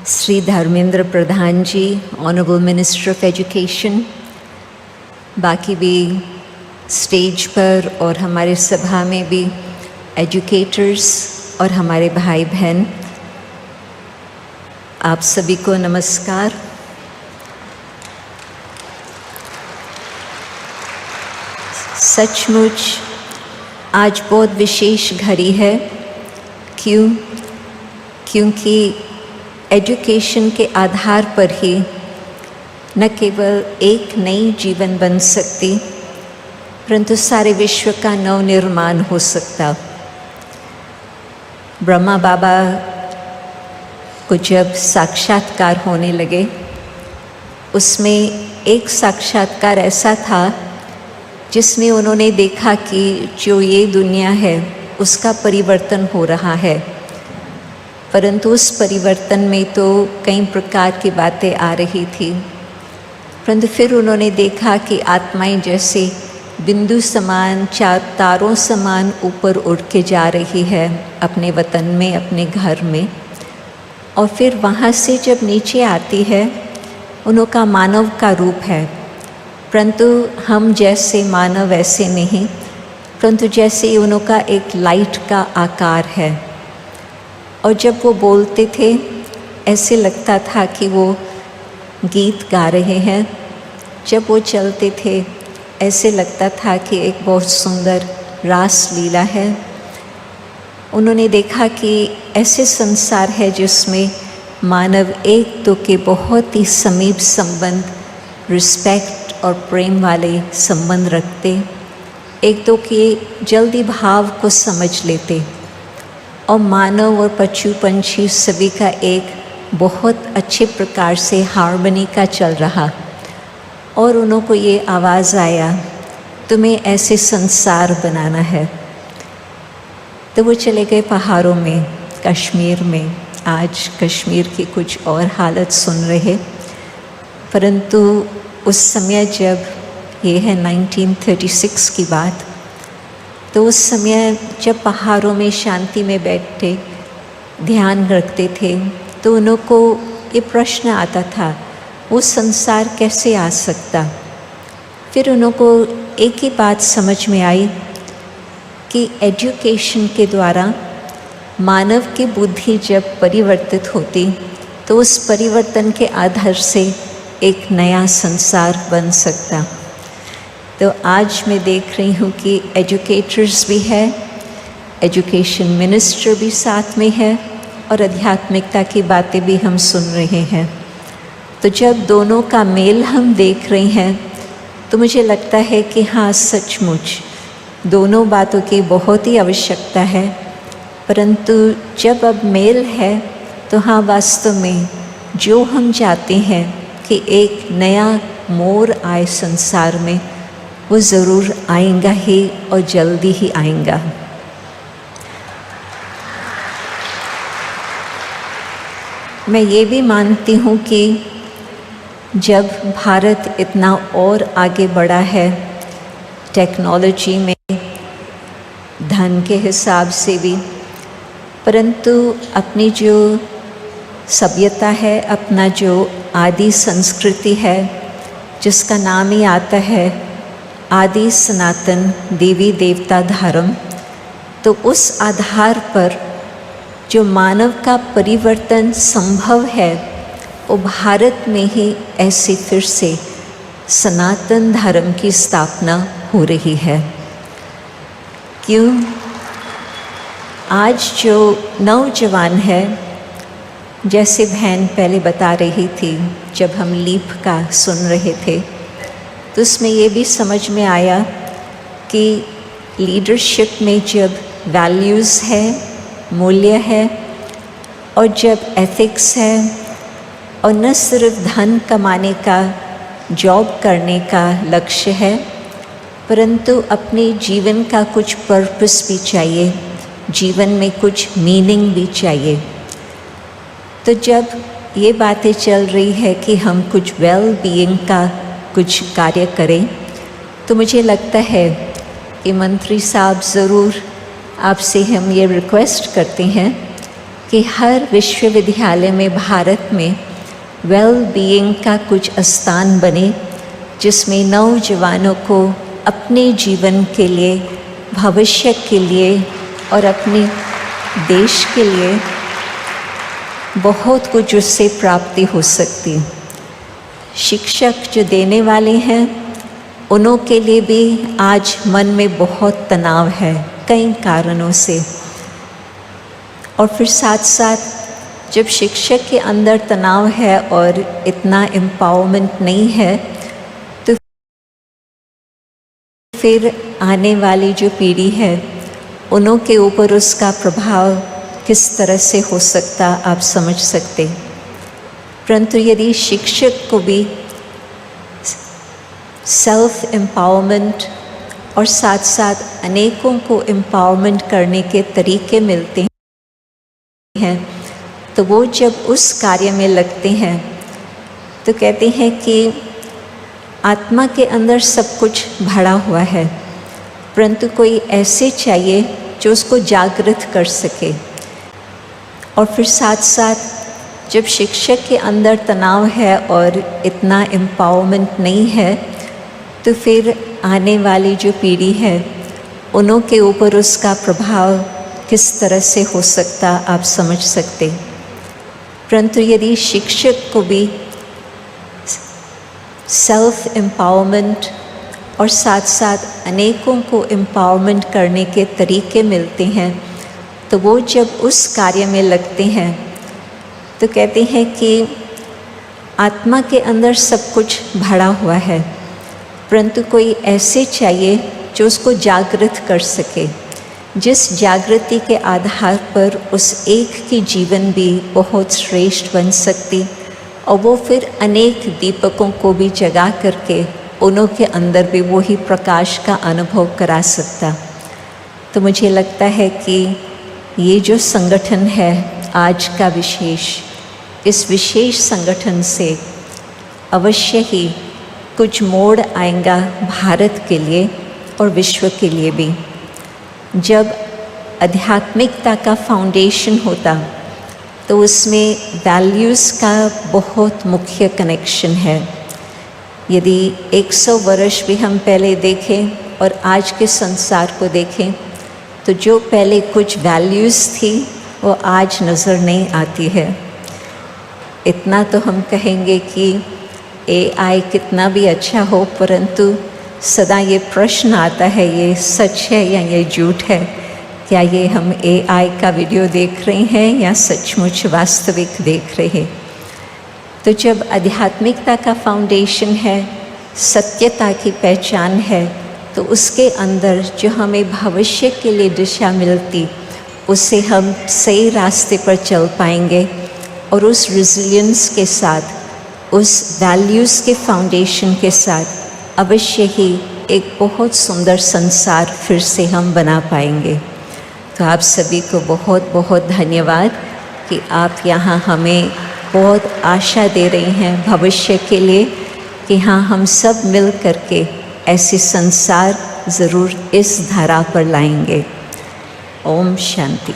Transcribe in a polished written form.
Shri Dharmendra Pradhan ji, honourable minister of education, बाकी भी stage पर और हमारे सभा में भी एजुकेटर्स और हमारे भाई बहन, आप सभी को नमस्कार। सचमुच आज बहुत विशेष घड़ी है। क्योंकि एजुकेशन के आधार पर ही न केवल एक नई जीवन बन सकती, परंतु सारे विश्व का नवनिर्माण हो सकता। ब्रह्मा बाबा को जब साक्षात्कार होने लगे, उसमें एक साक्षात्कार ऐसा था जिसमें उन्होंने देखा कि जो ये दुनिया है उसका परिवर्तन हो रहा है, परंतु उस परिवर्तन में तो कई प्रकार की बातें आ रही थी। परंतु फिर उन्होंने देखा कि आत्माएं जैसे बिंदु समान, चार तारों समान ऊपर उड़ के जा रही है अपने वतन में, अपने घर में, और फिर वहाँ से जब नीचे आती है उनका मानव का रूप है, परंतु हम जैसे मानव ऐसे नहीं, परंतु जैसे उनका एक लाइट का आकार है। और जब वो बोलते थे ऐसे लगता था कि वो गीत गा रहे हैं, जब वो चलते थे ऐसे लगता था कि एक बहुत सुंदर रास लीला है। उन्होंने देखा कि ऐसे संसार है जिसमें मानव एक तो के बहुत ही समीप संबंध, रिस्पेक्ट और प्रेम वाले संबंध रखते, एक तो के जल्दी भाव को समझ लेते, और मानव और पशु पंछी सभी का एक बहुत अच्छे प्रकार से हार्मनी का चल रहा। और उनको ये आवाज़ आया, तुम्हें ऐसे संसार बनाना है। तो वो चले गए पहाड़ों में, कश्मीर में। आज कश्मीर की कुछ और हालत सुन रहे, परंतु उस समय जब ये है 1936 की बात, तो उस समय जब पहाड़ों में शांति में बैठते ध्यान रखते थे, तो उनको ये प्रश्न आता था, वो संसार कैसे आ सकता। फिर उनको एक ही बात समझ में आई कि एजुकेशन के द्वारा मानव की बुद्धि जब परिवर्तित होती, तो उस परिवर्तन के आधार से एक नया संसार बन सकता। तो आज मैं देख रही हूँ कि एजुकेटर्स भी है, एजुकेशन मिनिस्टर भी साथ में है, और आध्यात्मिकता की बातें भी हम सुन रहे हैं। तो जब दोनों का मेल हम देख रहे हैं, तो मुझे लगता है कि हाँ, सचमुच दोनों बातों की बहुत ही आवश्यकता है। परंतु जब अब मेल है, तो हाँ, वास्तव में जो हम चाहते हैं कि एक नया मोड़ आए संसार में, वो ज़रूर आएगा ही, और जल्दी ही आएगा। मैं ये भी मानती हूँ कि जब भारत इतना और आगे बढ़ा है टेक्नोलॉजी में, धन के हिसाब से भी, परंतु अपनी जो सभ्यता है, अपना जो आदि संस्कृति है, जिसका नाम ही आता है आदि सनातन देवी देवता धर्म, तो उस आधार पर जो मानव का परिवर्तन संभव है, वो भारत में ही ऐसे फिर से सनातन धर्म की स्थापना हो रही है। क्यों? आज जो नौजवान है, जैसे बहन पहले बता रही थी, जब हम लीप का सुन रहे थे, तो उसमें ये भी समझ में आया कि लीडरशिप में जब वैल्यूज़ है, मूल्य है, और जब एथिक्स है, और न सिर्फ धन कमाने का, जॉब करने का लक्ष्य है, परंतु अपने जीवन का कुछ पर्पस भी चाहिए, जीवन में कुछ मीनिंग भी चाहिए। तो जब ये बातें चल रही है कि हम कुछ वेल बीइंग का कुछ कार्य करें, तो मुझे लगता है कि मंत्री साहब ज़रूर आपसे हम ये रिक्वेस्ट करते हैं कि हर विश्वविद्यालय में भारत में वेल बीइंग का कुछ स्थान बने, जिसमें नौजवानों को अपने जीवन के लिए, भविष्य के लिए और अपने देश के लिए बहुत कुछ उससे प्राप्ति हो सकती। शिक्षक जो देने वाले हैं उनों के लिए भी आज मन में बहुत तनाव है कई कारणों से, और फिर साथ साथ जब शिक्षक के अंदर तनाव है और इतना एम्पावरमेंट नहीं है, तो फिर आने वाली जो पीढ़ी है उनों के ऊपर उसका प्रभाव किस तरह से हो सकता आप समझ सकते। परंतु यदि शिक्षक को भी सेल्फ एम्पावरमेंट और साथ साथ अनेकों को एम्पावरमेंट करने के तरीके मिलते हैं, तो वो जब उस कार्य में लगते हैं तो कहते हैं कि आत्मा के अंदर सब कुछ भरा हुआ है, परंतु कोई ऐसे चाहिए जो उसको जागृत कर सके। और फिर साथ साथ जब शिक्षक के अंदर तनाव है और इतना एम्पावरमेंट नहीं है, तो फिर आने वाली जो पीढ़ी है उनों के ऊपर उसका प्रभाव किस तरह से हो सकता आप समझ सकते। परंतु यदि शिक्षक को भी सेल्फ एम्पावरमेंट और साथ साथ अनेकों को एम्पावरमेंट करने के तरीके मिलते हैं, तो वो जब उस कार्य में लगते हैं तो कहते हैं कि आत्मा के अंदर सब कुछ भरा हुआ है, परंतु कोई ऐसे चाहिए जो उसको जागृत कर सके, जिस जागृति के आधार पर उस एक की जीवन भी बहुत श्रेष्ठ बन सकती और वो फिर अनेक दीपकों को भी जगा करके उनों के अंदर भी वही प्रकाश का अनुभव करा सकता। तो मुझे लगता है कि ये जो संगठन है आज का विशेष, इस विशेष संगठन से अवश्य ही कुछ मोड़ आएगा भारत के लिए और विश्व के लिए भी। जब आध्यात्मिकता का फाउंडेशन होता तो उसमें वैल्यूज़ का बहुत मुख्य कनेक्शन है। यदि 100 वर्ष भी हम पहले देखें और आज के संसार को देखें, तो जो पहले कुछ वैल्यूज़ थी वो आज नज़र नहीं आती है। इतना तो हम कहेंगे कि AI कितना भी अच्छा हो, परंतु सदा ये प्रश्न आता है, ये सच है या ये झूठ है? क्या ये हम AI का वीडियो देख रहे हैं या सचमुच वास्तविक देख रहे हैं? तो जब आध्यात्मिकता का फाउंडेशन है, सत्यता की पहचान है, तो उसके अंदर जो हमें भविष्य के लिए दिशा मिलती, उससे हम सही रास्ते पर चल पाएंगे और उस रेजिलियंस के साथ, उस वैल्यूज़ के फाउंडेशन के साथ अवश्य ही एक बहुत सुंदर संसार फिर से हम बना पाएंगे। तो आप सभी को बहुत बहुत धन्यवाद कि आप यहाँ हमें बहुत आशा दे रही हैं भविष्य के लिए कि हाँ, हम सब मिल करके ऐसे संसार ज़रूर इस धरा पर लाएंगे। ओम शांति।